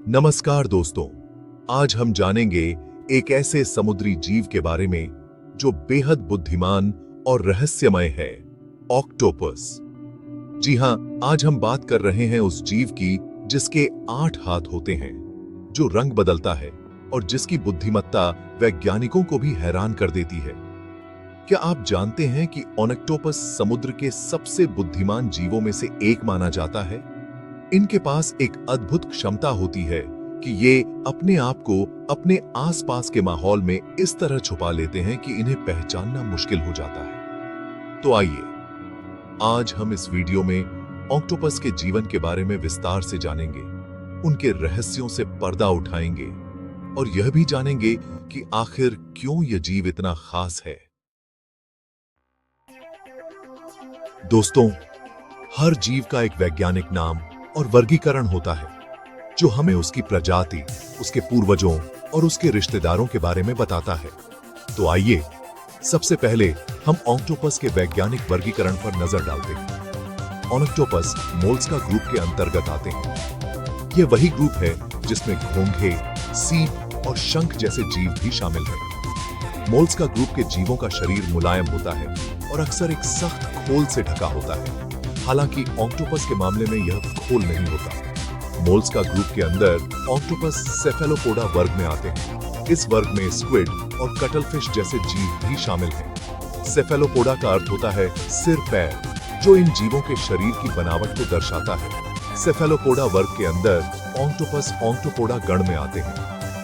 नमस्कार दोस्तों, आज हम जानेंगे एक ऐसे समुद्री जीव के बारे में जो बेहद बुद्धिमान और रहस्यमय है, ऑक्टोपस। जी हां, आज हम बात कर रहे हैं उस जीव की जिसके 8 हाथ होते हैं, जो रंग बदलता है और जिसकी बुद्धिमत्ता वैज्ञानिकों को भी हैरान कर देती है। क्या आप जानते हैं कि ऑक्टोपस समुद्र के सबसे बुद्धिमान जीवों में से एक माना जाता है? इनके पास एक अद्भुत क्षमता होती है कि ये अपने आप को अपने आसपास के माहौल में इस तरह छुपा लेते हैं कि इन्हें पहचानना मुश्किल हो जाता है। तो आइए, आज हम इस वीडियो में ऑक्टोपस के जीवन के बारे में विस्तार से जानेंगे, उनके रहस्यों से पर्दा उठाएंगे और यह भी जानेंगे कि आखिर क्यों यह जीव इतना खास है। दोस्तों, हर जीव का एक वैज्ञानिक नाम और वर्गीकरण होता है जो हमें उसकी प्रजाति, उसके पूर्वजों और उसके रिश्तेदारों के बारे में बताता है। तो आइए, सबसे पहले हम ऑक्टोपस के वैज्ञानिक वर्गीकरण पर नजर डालते हैं। ऑक्टोपस मोल्स्का ग्रुप के अंतर्गत आते हैं। यह वही ग्रुप है जिसमें घोंघे, सीप और शंख जैसे जीव भी शामिल हैं। मोल्स्का ग्रुप के जीवों का शरीर मुलायम होता है और अक्सर एक सख्त खोल से ढका होता है। हालांकि ऑक्टोपस के मामले में यह खोल नहीं होता। मोल्स्का ग्रुप के अंदर ऑक्टोपस सेफेलोपोडा वर्ग में आते हैं। इस वर्ग में स्क्विड और कटलफिश जैसे जीव भी शामिल हैं। सेफेलोपोडा का अर्थ होता है सिर पैर, जो इन जीवों के शरीर की बनावट को दर्शाता है। सेफेलोपोडा वर्ग के अंदर ऑक्टोपस ऑक्टोपोडा गण में आते हैं।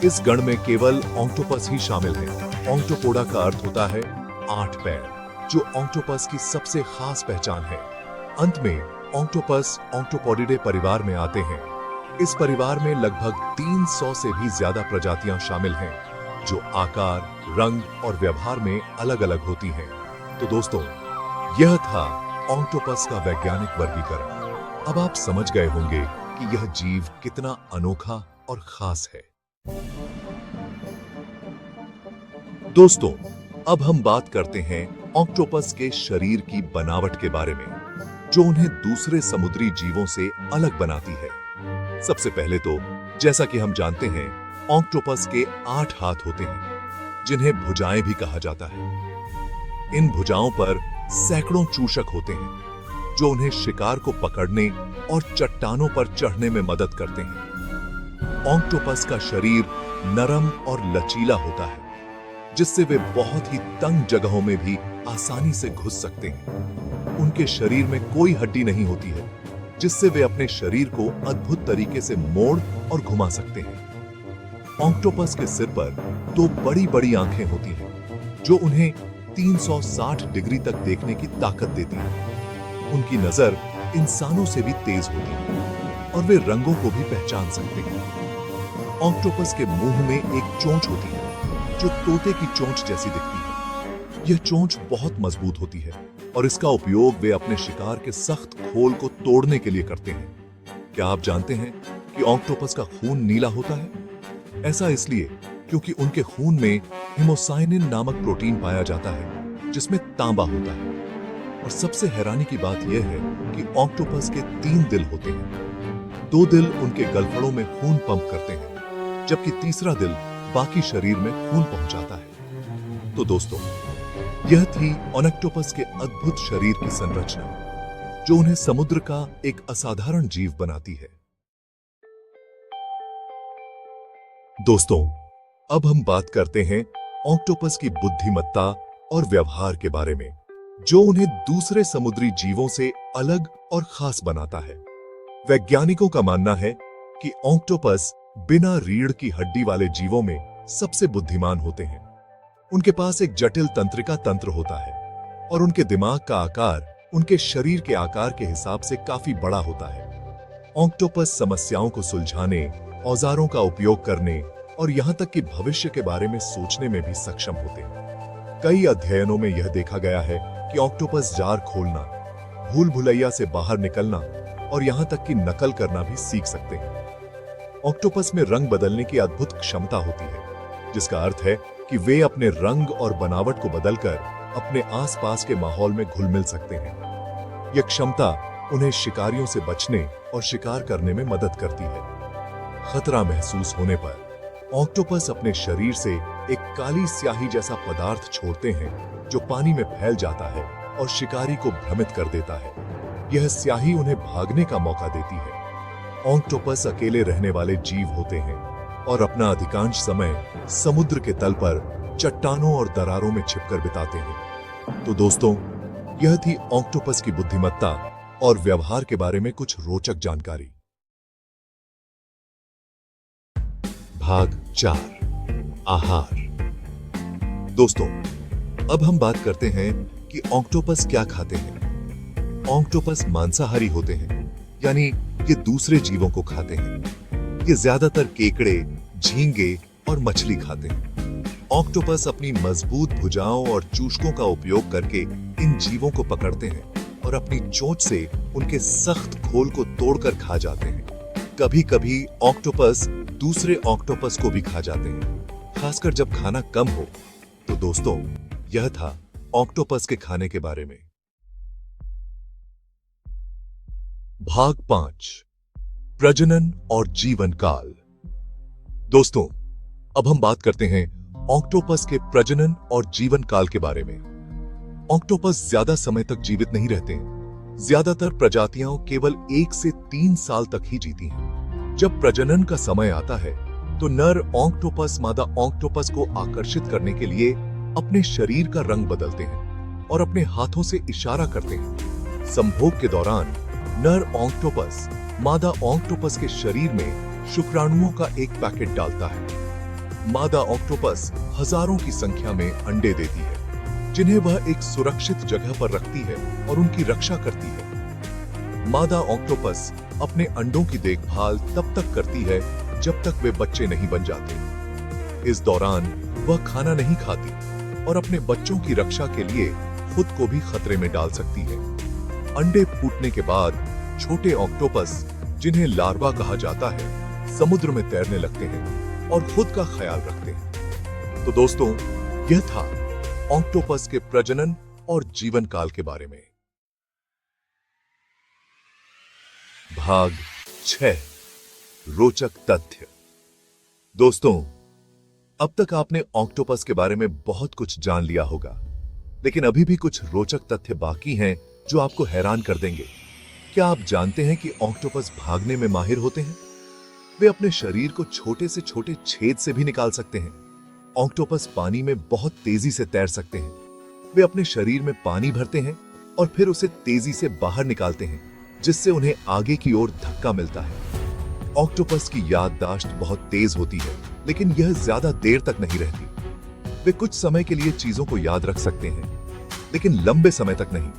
इस गण में केवल ऑक्टोपस ही शामिल है। ऑक्टोपोडा का अर्थ होता है 8 पैर, जो ऑक्टोपस की सबसे खास पहचान है। अंत में ऑक्टोपस ऑक्टोपोडिडे परिवार में आते हैं। इस परिवार में लगभग 300 से भी ज्यादा प्रजातियां शामिल हैं, जो आकार, रंग और व्यवहार में अलग-अलग होती हैं। तो दोस्तों, यह था ऑक्टोपस का वैज्ञानिक वर्गीकरण। अब आप समझ गए होंगे कि यह जीव कितना अनोखा और खास है। दोस्तों, अब हम बात करते हैं ऑक्टोपस के शरीर की बनावट के बारे में, जो उन्हें दूसरे समुद्री जीवों से अलग बनाती है। सबसे पहले तो, जैसा कि हम जानते हैं, ऑक्टोपस के 8 हाथ होते हैं, जिन्हें भुजाएं भी कहा जाता है। इन भुजाओं पर सैकड़ों चूषक होते हैं, जो उन्हें शिकार को पकड़ने और चट्टानों पर चढ़ने में मदद करते हैं। ऑक्टोपस का शरीर नरम और लचीला होता है, जिससे वे बहुत ही तंग जगहों में भी आसानी से घुस सकते हैं। उनके शरीर में कोई हड्डी नहीं होती है, जिससे वे अपने शरीर को अद्भुत तरीके से मोड़ और घुमा सकते हैं। ऑक्टोपस के सिर पर 2 बड़ी-बड़ी आंखें होती हैं, जो उन्हें 360 डिग्री तक देखने की ताकत देती हैं। उनकी नजर इंसानों से भी तेज होती है और वे रंगों को भी पहचान सकते हैं। ऑक्टोपस के मुंह में एक चोंच होती है, जो तोते की चोंच जैसी दिखती है। यह चोंच बहुत मजबूत होती है और इसका उपयोग वे अपने शिकार के सख्त खोल को तोड़ने के लिए करते हैं। क्या आप जानते हैं कि ऑक्टोपस का खून नीला होता है? ऐसा इसलिए क्योंकि उनके खून में हिमोसाइनिन नामक प्रोटीन पाया जाता है, जिसमें तांबा होता है। और सबसे हैरानी की बात यह है कि ऑक्टोपस के 3 दिल होते हैं। 2 दिल उनके गलफड़ों में खून पंप करते हैं, जबकि तीसरा दिल बाकी शरीर में खून पहुंचाता है। तो दोस्तों, यह थी ऑक्टोपस के अद्भुत शरीर की संरचना, जो उन्हें समुद्र का एक असाधारण जीव बनाती है। दोस्तों, अब हम बात करते हैं ऑक्टोपस की बुद्धिमत्ता और व्यवहार के बारे में, जो उन्हें दूसरे समुद्री जीवों से अलग और खास बनाता है। वैज्ञानिकों का मानना है कि ऑक्टोपस बिना रीढ़ की हड्डी वाले जीवों में सबसे बुद्धिमान होते हैं। उनके पास एक जटिल तंत्रिका तंत्र होता है और उनके दिमाग का आकार उनके शरीर के आकार के हिसाब से काफी बड़ा होता है। ऑक्टोपस समस्याओं को सुलझाने, औजारों का उपयोग करने और यहां तक कि भविष्य के बारे में सोचने में भी सक्षम होते हैं। कई अध्ययनों में यह देखा गया है कि ऑक्टोपस जार खोलना, भूल भुलैया से बाहर निकलना और यहां तक कि नकल करना भी सीख सकते हैं। ऑक्टोपस में रंग बदलने की अद्भुत क्षमता होती है, जिसका अर्थ है कि वे अपने रंग और बनावट को बदलकर अपने आसपास के माहौल में घुल मिल सकते हैं। यह क्षमता उन्हें शिकारियों से बचने और शिकार करने में मदद करती है। खतरा महसूस होने पर ऑक्टोपस अपने शरीर से एक काली स्याही जैसा पदार्थ छोड़ते हैं जो पानी में फैल जाता है और शिकारी को भ्रमित कर देता है। यह स्याही उन्हें भागने का मौका देती है। ऑक्टोपस अकेले रहने वाले जीव होते हैं और अपना अधिकांश समय समुद्र के तल पर चट्टानों और दरारों में छिपकर बिताते हैं। तो दोस्तों, यह थी ऑक्टोपस की बुद्धिमत्ता और व्यवहार के बारे में कुछ रोचक जानकारी। भाग 4, आहार। दोस्तों, अब हम बात करते हैं कि ऑक्टोपस क्या खाते हैं। ऑक्टोपस मांसाहारी होते हैं, यानी ये दूसरे जीवों को खाते हैं। ये ज्यादातर केकड़े, झींगे और मछली खाते हैं। ऑक्टोपस अपनी मजबूत भुजाओं और चूषकों का उपयोग करके इन जीवों को पकड़ते हैं और अपनी चोंच से उनके सख्त खोल को तोड़कर खा जाते हैं। कभी कभी ऑक्टोपस दूसरे ऑक्टोपस को भी खा जाते हैं, खासकर जब खाना कम हो। तो दोस्तों, यह था ऑक्टोपस के खाने के बारे में। भाग 5, प्रजनन और जीवन काल। दोस्तों, अब हम बात करते हैं ऑक्टोपस के प्रजनन और जीवन काल के बारे में। ऑक्टोपस ज्यादा समय तक जीवित नहीं रहते हैं। ज्यादातर प्रजातियां केवल 1 से 3 साल तक ही जीती हैं। जब प्रजनन का समय आता है तो नर ऑक्टोपस मादा ऑक्टोपस को आकर्षित करने के लिए अपने शरीर का रंग बदलते हैं और अपने हाथों से इशारा करते हैं। संभोग के दौरान नर ऑक्टोपस मादा ऑक्टोपस के शरीर में शुक्राणुओं का एक पैकेट डालता है। मादा ऑक्टोपस हजारों की संख्या में अंडे देती है, जिन्हें वह एक सुरक्षित जगह पर रखती है और उनकी रक्षा करती है। मादा ऑक्टोपस अपने अंडों की देखभाल तब तक करती है जब तक वे बच्चे नहीं बन जाते। इस दौरान वह खाना नहीं खाती और अपने बच्चों की रक्षा के लिए खुद को भी खतरे में डाल सकती है। अंडे फूटने के बाद छोटे ऑक्टोपस, जिन्हें लार्वा कहा जाता है, समुद्र में तैरने लगते हैं और खुद का ख्याल रखते हैं। तो दोस्तों, यह था ऑक्टोपस के प्रजनन और जीवन काल के बारे में। भाग 6, रोचक तथ्य। दोस्तों, अब तक आपने ऑक्टोपस के बारे में बहुत कुछ जान लिया होगा, लेकिन अभी भी कुछ रोचक तथ्य बाकी हैं जो आपको हैरान कर देंगे। क्या आप जानते हैं कि ऑक्टोपस भागने में माहिर होते हैं? वे अपने शरीर को छोटे से छोटे छेद से भी निकाल सकते हैं। ऑक्टोपस पानी में बहुत तेजी से तैर सकते हैं। वे अपने शरीर में पानी भरते हैं और फिर उसे तेजी से बाहर निकालते हैं, जिससे उन्हें आगे की ओर धक्का मिलता है। ऑक्टोपस की याददाश्त बहुत तेज होती है, लेकिन यह ज्यादा देर तक नहीं रहती। वे कुछ समय के लिए चीजों को याद रख सकते हैं, लेकिन लंबे समय तक नहीं।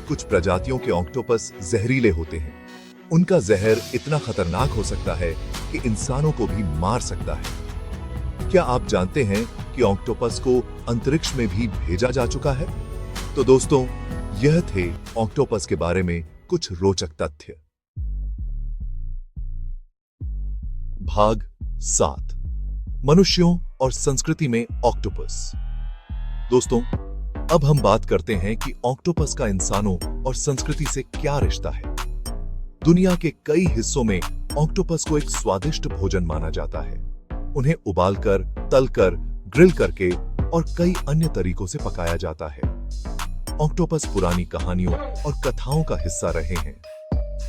कुछ प्रजातियों के ऑक्टोपस जहरीले होते हैं। उनका जहर इतना खतरनाक हो सकता है कि इंसानों को भी मार सकता है। क्या आप जानते हैं कि ऑक्टोपस को अंतरिक्ष में भी भेजा जा चुका है? तो दोस्तों, यह थे ऑक्टोपस के बारे में कुछ रोचक तथ्य। भाग 7, मनुष्यों और संस्कृति में ऑक्टोपस। दोस्तों, अब हम बात करते हैं कि ऑक्टोपस का इंसानों और संस्कृति से क्या रिश्ता है। दुनिया के कई हिस्सों में ऑक्टोपस को एक स्वादिष्ट भोजन माना जाता है। उन्हें उबालकर, तलकर, ग्रिल करके और कई अन्य तरीकों से पकाया जाता है। ऑक्टोपस पुरानी कहानियों और कथाओं का हिस्सा रहे हैं।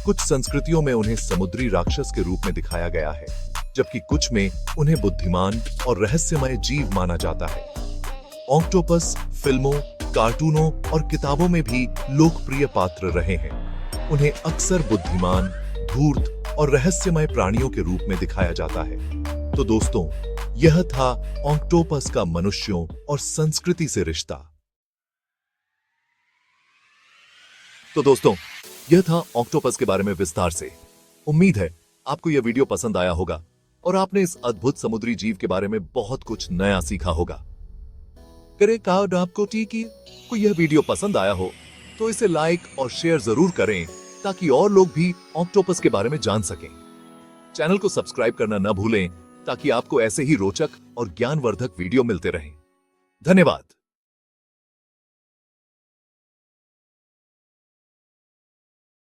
कुछ संस्कृतियों में उन्हें समुद्री राक्षस के रूप में दिखाया गया है, जबकि कुछ में उन्हें बुद्धिमान और रहस्यमय जीव माना जाता है। ऑक्टोपस फिल्मों, कार्टूनों और किताबों में भी लोकप्रिय पात्र रहे हैं। उन्हें अक्सर बुद्धिमान, धूर्त और रहस्यमय प्राणियों के रूप में दिखाया जाता है। तो दोस्तों, यह था ऑक्टोपस का मनुष्यों और संस्कृति से रिश्ता। तो दोस्तों, यह था ऑक्टोपस के बारे में विस्तार से। उम्मीद है आपको यह वीडियो पसंद आया होगा और आपने इस अद्भुत समुद्री जीव के बारे में बहुत कुछ नया सीखा होगा। करें कार्ड आपको को यह वीडियो पसंद आया हो तो इसे लाइक और शेयर जरूर करें, ताकि और लोग भी ऑक्टोपस के बारे में जान सकें। चैनल को सब्सक्राइब करना न भूलें, ताकि आपको ऐसे ही रोचक और ज्ञानवर्धक वीडियो मिलते रहें। धन्यवाद।